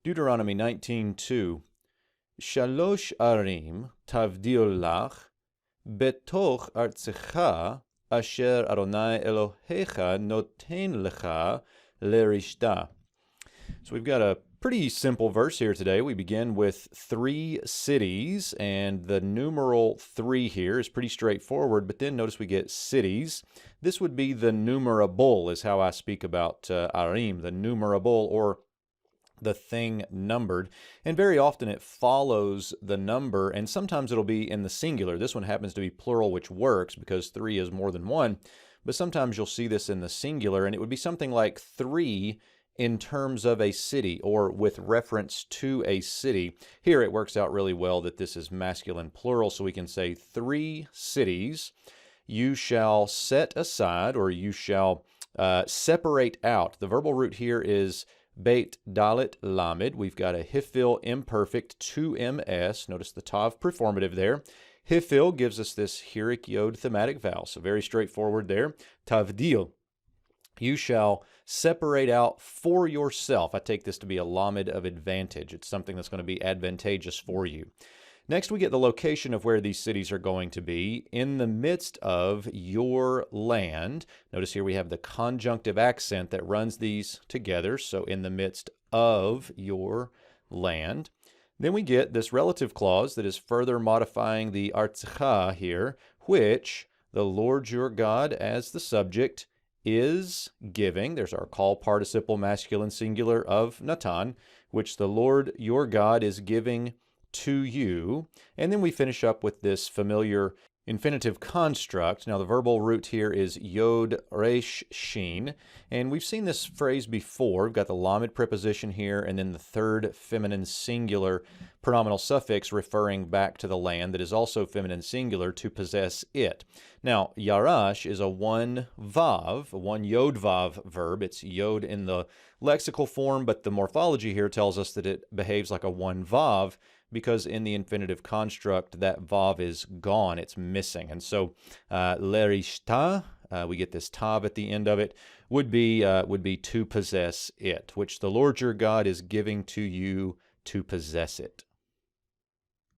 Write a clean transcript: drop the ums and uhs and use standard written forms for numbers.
Deuteronomy 19:2. Shalosh arim tavdil lach betoch artzecha asher Adonai Elohecha noten lecha lerishta. So we've got a pretty simple verse here today. We begin with 3 cities, and the numeral 3 here is pretty straightforward, but then notice we get cities. This would be the numerable, is how I speak about arim, the numerable, or the thing numbered, and very often it follows the number, and sometimes it'll be in the singular. This one happens to be plural, which works because 3 is more than 1, but sometimes you'll see this in the singular, and it would be something like 3 in terms of a city or with reference to a city. Here it works out really well that this is masculine plural, so we can say 3 cities you shall set aside, or you shall separate out. The verbal root here is Beit Dalet Lamed. We've got a Hifil imperfect 2ms. Notice the Tav performative there. Hifil gives us this Hirik Yod thematic vowel, so very straightforward there. Tavdil. You shall separate out for yourself. I take this to be a lamed of advantage. It's something that's going to be advantageous for you. Next, we get the location of where these cities are going to be in the midst of your land. Notice here we have the conjunctive accent that runs these together, so in the midst of your land. Then we get this relative clause that is further modifying the artzecha here, which the Lord your God as the subject is giving. There's our call participle masculine singular of Natan, which the Lord your God is giving to you. And then we finish up with this familiar infinitive construct. Now the verbal root here is yod resh shin, and we've seen this phrase before. We've got the lamed preposition here, and then the third feminine singular pronominal suffix referring back to the land that is also feminine singular, to possess it. Now yarash is a one yod vav verb. It's yod in the lexical form, but the morphology here tells us that it behaves like a one vav, because in the infinitive construct, that vav is gone, it's missing. And so, lerishta, we get this tav at the end of it, would be to possess it, which the Lord your God is giving to you to possess it.